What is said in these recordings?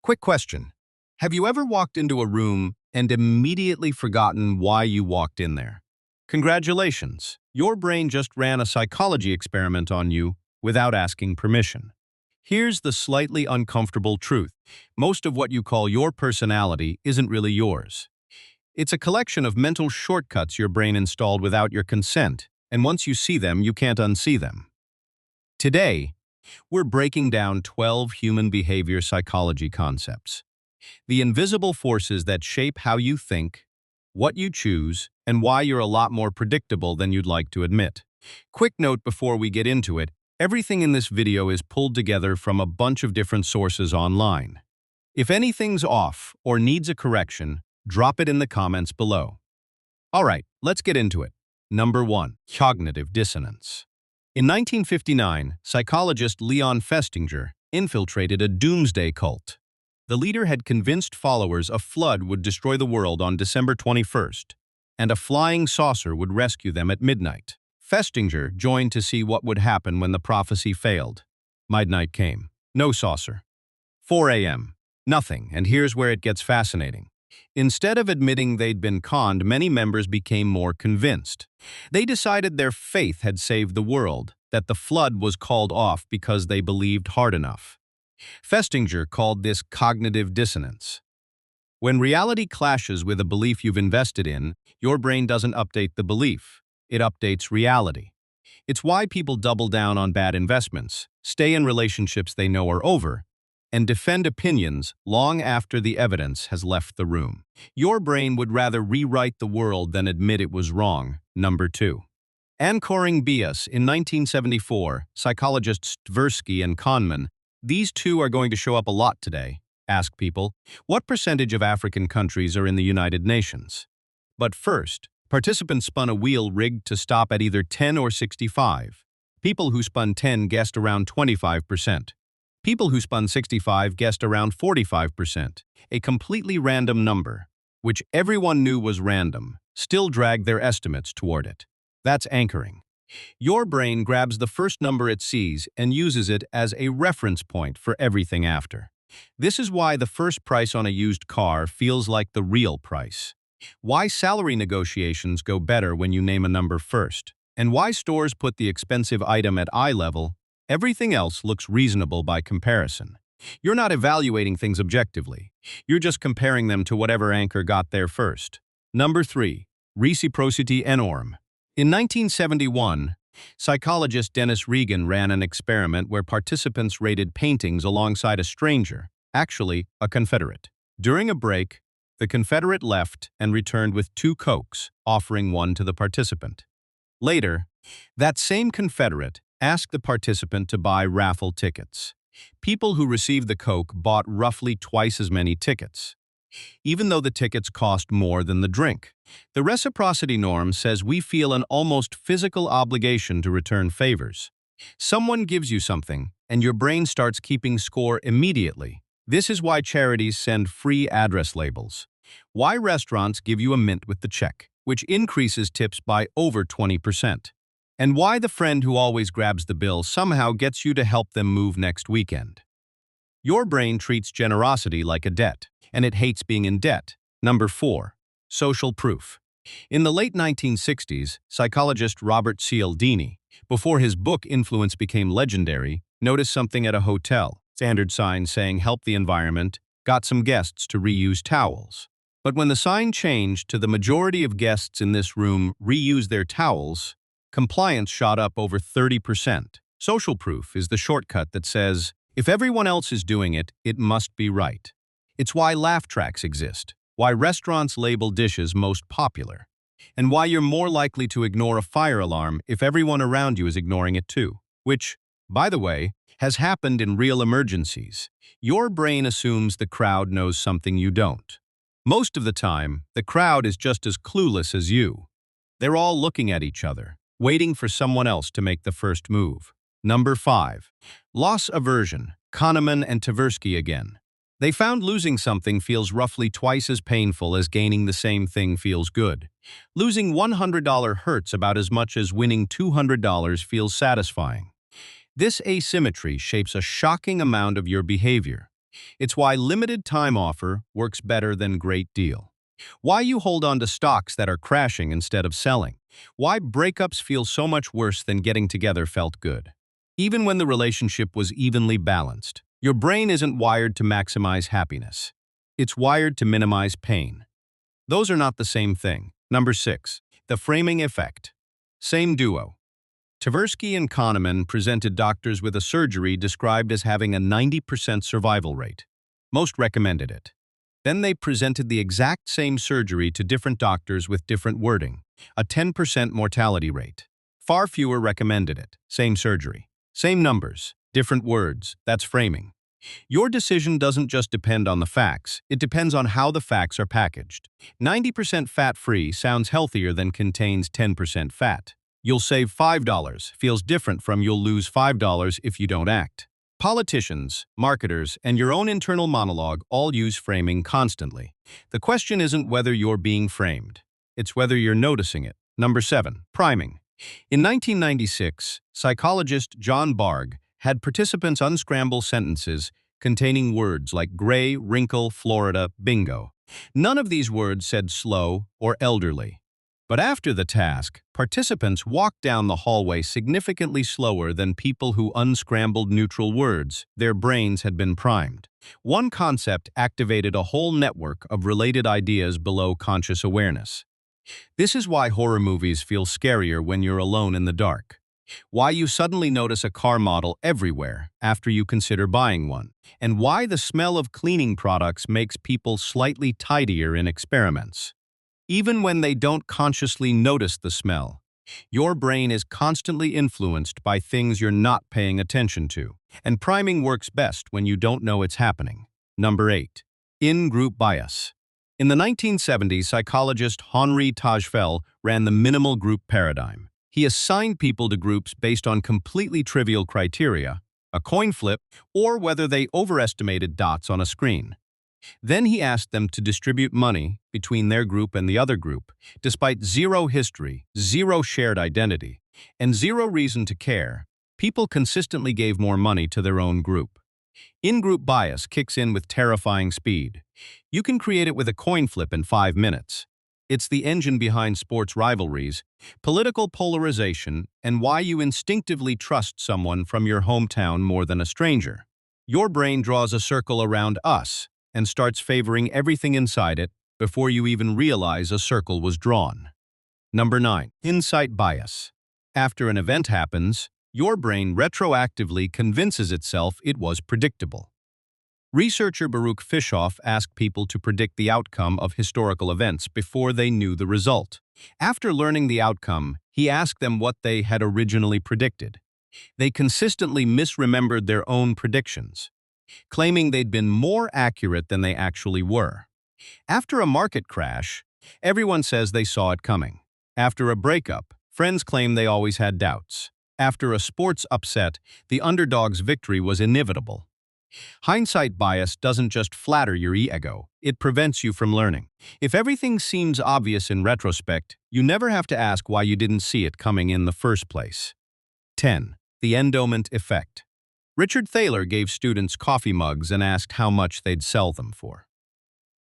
Quick question. Have you ever walked into a room and immediately forgotten why you walked in there? Congratulations. Your brain just ran a psychology experiment on you without asking permission. Here's the slightly uncomfortable truth. Most of what you call your personality isn't really yours. It's a collection of mental shortcuts your brain installed without your consent, and once you see them, you can't unsee them. Today, we're breaking down 12 human behavior psychology concepts. The invisible forces that shape how you think, what you choose, and why you're a lot more predictable than you'd like to admit. Quick note before we get into it, everything in this video is pulled together from a bunch of different sources online. If anything's off or needs a correction, drop it in the comments below. Alright, let's get into it. Number 1. Cognitive dissonance. In 1959, psychologist Leon Festinger infiltrated a doomsday cult. The leader had convinced followers a flood would destroy the world on December 21st, and a flying saucer would rescue them at midnight. Festinger joined to see what would happen when the prophecy failed. Midnight came. No saucer. 4 a.m. Nothing, and here's where it gets fascinating. Instead of admitting they'd been conned, many members became more convinced. They decided their faith had saved the world, that the flood was called off because they believed hard enough. Festinger called this cognitive dissonance. When reality clashes with a belief you've invested in, your brain doesn't update the belief. It updates reality. It's why people double down on bad investments, stay in relationships they know are over, and defend opinions long after the evidence has left the room. Your brain would rather rewrite the world than admit it was wrong. Number 2. Anchoring bias. In 1974, psychologists Tversky and Kahneman, these two are going to show up a lot today, ask people, what percentage of African countries are in the United Nations? But first, participants spun a wheel rigged to stop at either 10 or 65. People who spun 10 guessed around 25%. People who spun 65 guessed around 45%, a completely random number, which everyone knew was random, still dragged their estimates toward it. That's anchoring. Your brain grabs the first number it sees and uses it as a reference point for everything after. This is why the first price on a used car feels like the real price. Why salary negotiations go better when you name a number first. And why stores put the expensive item at eye level. Everything else looks reasonable by comparison. You're not evaluating things objectively. You're just comparing them to whatever anchor got there first. Number 3. Reciprocity Norm. In 1971, psychologist Dennis Regan ran an experiment where participants rated paintings alongside a stranger, actually a Confederate. During a break, the Confederate left and returned with 2 Cokes, offering one to the participant. Later, that same Confederate asked the participant to buy raffle tickets. People who received the Coke bought roughly twice as many tickets, even though the tickets cost more than the drink. The Reciprocity Norm says we feel an almost physical obligation to return favors. Someone gives you something, and your brain starts keeping score immediately. This is why charities send free address labels. Why restaurants give you a mint with the check, which increases tips by over 20%. And why the friend who always grabs the bill somehow gets you to help them move next weekend. Your brain treats generosity like a debt, and it hates being in debt. Number 4. Social proof. In the late 1960s, psychologist Robert Cialdini, before his book Influence became legendary, noticed something at a hotel. Standard sign saying help the environment, got some guests to reuse towels. But when the sign changed to the majority of guests in this room reuse their towels, compliance shot up over 30%. Social proof is the shortcut that says, if everyone else is doing it, it must be right. It's why laugh tracks exist, why restaurants label dishes most popular, and why you're more likely to ignore a fire alarm if everyone around you is ignoring it too. Which, by the way, has happened in real emergencies. Your brain assumes the crowd knows something you don't. Most of the time, the crowd is just as clueless as you. They're all looking at each other, waiting for someone else to make the first move. Number 5. Loss aversion. Kahneman and Tversky again. They found losing something feels roughly twice as painful as gaining the same thing feels good. Losing $100 hurts about as much as winning $200 feels satisfying. This asymmetry shapes a shocking amount of your behavior. It's why limited time offer works better than great deal. Why you hold on to stocks that are crashing instead of selling. Why breakups feel so much worse than getting together felt good. Even when the relationship was evenly balanced, your brain isn't wired to maximize happiness. It's wired to minimize pain. Those are not the same thing. Number 6. The framing effect. Same duo. Tversky and Kahneman presented doctors with a surgery described as having a 90% survival rate. Most recommended it. Then they presented the exact same surgery to different doctors with different wording, a 10% mortality rate. Far fewer recommended it. Same surgery. Same numbers, different words. That's framing. Your decision doesn't just depend on the facts, it depends on how the facts are packaged. 90% fat-free sounds healthier than contains 10% fat. You'll save $5 feels different from you'll lose $5 if you don't act. Politicians, marketers, and your own internal monologue all use framing constantly. The question isn't whether you're being framed. It's whether you're noticing it. Number 7. Priming. In 1996, psychologist John Bargh had participants unscramble sentences containing words like gray, wrinkle, Florida, bingo. None of these words said slow or elderly. But after the task, participants walked down the hallway significantly slower than people who unscrambled neutral words. Their brains had been primed. One concept activated a whole network of related ideas below conscious awareness. This is why horror movies feel scarier when you're alone in the dark. Why you suddenly notice a car model everywhere after you consider buying one. And why the smell of cleaning products makes people slightly tidier in experiments. Even when they don't consciously notice the smell, your brain is constantly influenced by things you're not paying attention to, and priming works best when you don't know it's happening. Number 8. In-group bias. In the 1970s, psychologist Henri Tajfel ran the minimal group paradigm. He assigned people to groups based on completely trivial criteria, a coin flip, or whether they overestimated dots on a screen. Then he asked them to distribute money between their group and the other group, despite zero history, zero shared identity, and zero reason to care. People consistently gave more money to their own group. In-group bias kicks in with terrifying speed. You can create it with a coin flip in 5 minutes. It's the engine behind sports rivalries, political polarization, and why you instinctively trust someone from your hometown more than a stranger. Your brain draws a circle around us and starts favoring everything inside it before you even realize a circle was drawn. Number 9. Hindsight bias. After an event happens, your brain retroactively convinces itself it was predictable. Researcher Baruch Fishoff asked people to predict the outcome of historical events before they knew the result. After learning the outcome, he asked them what they had originally predicted. They consistently misremembered their own predictions, claiming they'd been more accurate than they actually were. After a market crash, everyone says they saw it coming. After a breakup, friends claim they always had doubts. After a sports upset, the underdog's victory was inevitable. Hindsight bias doesn't just flatter your ego, it prevents you from learning. If everything seems obvious in retrospect, you never have to ask why you didn't see it coming in the first place. 10. The Endowment Effect. Richard Thaler gave students coffee mugs and asked how much they'd sell them for.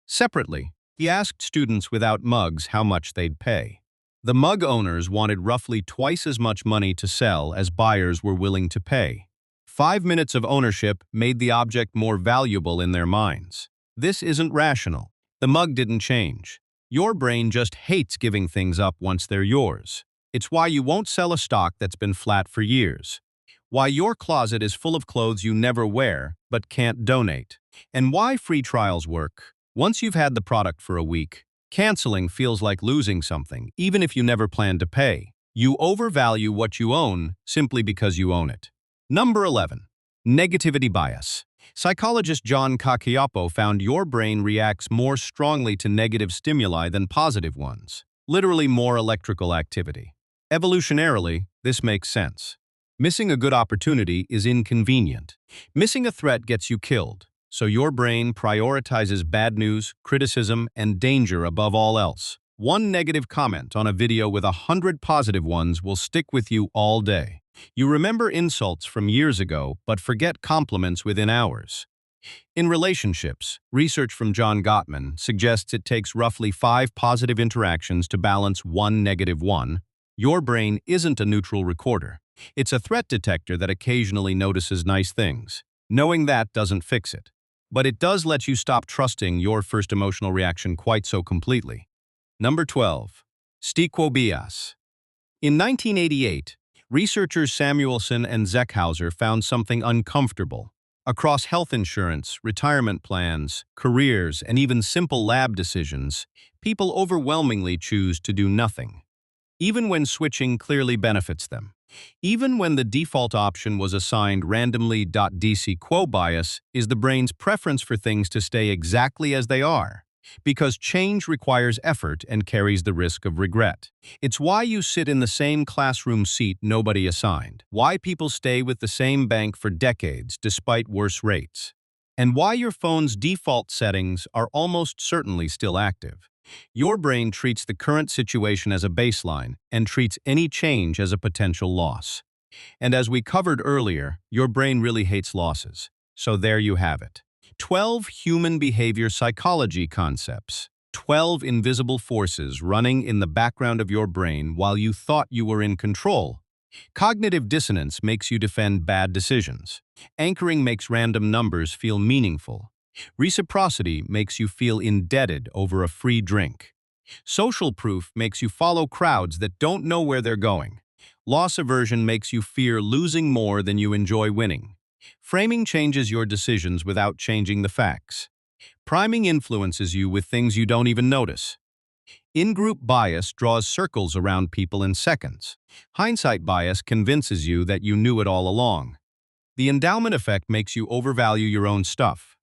Separately, he asked students without mugs how much they'd pay. The mug owners wanted roughly twice as much money to sell as buyers were willing to pay. 5 minutes of ownership made the object more valuable in their minds. This isn't rational. The mug didn't change. Your brain just hates giving things up once they're yours. It's why you won't sell a stock that's been flat for years. Why your closet is full of clothes you never wear but can't donate. And why free trials work. Once you've had the product for a week, canceling feels like losing something, even if you never plan to pay. You overvalue what you own simply because you own it. Number 11. Negativity bias. Psychologist John Cacioppo found your brain reacts more strongly to negative stimuli than positive ones. Literally more electrical activity. Evolutionarily, this makes sense. Missing a good opportunity is inconvenient. Missing a threat gets you killed, so your brain prioritizes bad news, criticism, and danger above all else. One negative comment on a video with 100 positive ones will stick with you all day. You remember insults from years ago, but forget compliments within hours. In relationships, research from John Gottman suggests it takes roughly 5 positive interactions to balance one negative one. Your brain isn't a neutral recorder. It's a threat detector that occasionally notices nice things. Knowing that doesn't fix it. But it does let you stop trusting your first emotional reaction quite so completely. Number 12. Status Quo Bias. In 1988, researchers Samuelson and Zeckhauser found something uncomfortable. Across health insurance, retirement plans, careers, and even simple lab decisions, people overwhelmingly choose to do nothing, even when switching clearly benefits them. Even when the default option was assigned randomly. Status Quo Bias is the brain's preference for things to stay exactly as they are, because change requires effort and carries the risk of regret. It's why you sit in the same classroom seat nobody assigned, why people stay with the same bank for decades despite worse rates, and why your phone's default settings are almost certainly still active. Your brain treats the current situation as a baseline and treats any change as a potential loss. And as we covered earlier, your brain really hates losses. So there you have it. 12 human behavior psychology concepts. 12 invisible forces running in the background of your brain while you thought you were in control. Cognitive dissonance makes you defend bad decisions. Anchoring makes random numbers feel meaningful. Reciprocity makes you feel indebted over a free drink. Social proof makes you follow crowds that don't know where they're going. Loss aversion makes you fear losing more than you enjoy winning. Framing changes your decisions without changing the facts. Priming influences you with things you don't even notice. In-group bias draws circles around people in seconds. Hindsight bias convinces you that you knew it all along. The endowment effect makes you overvalue your own stuff.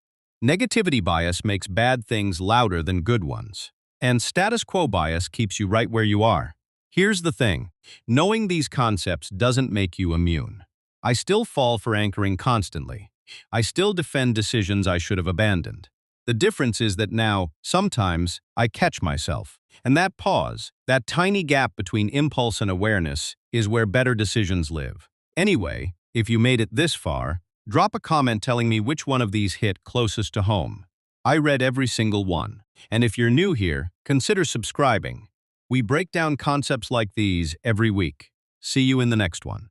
Negativity bias makes bad things louder than good ones. And status quo bias keeps you right where you are. Here's the thing. Knowing these concepts doesn't make you immune. I still fall for anchoring constantly. I still defend decisions I should have abandoned. The difference is that now, sometimes, I catch myself. And that pause, that tiny gap between impulse and awareness, is where better decisions live. Anyway, if you made it this far, drop a comment telling me which one of these hit closest to home. I read every single one. And if you're new here, consider subscribing. We break down concepts like these every week. See you in the next one.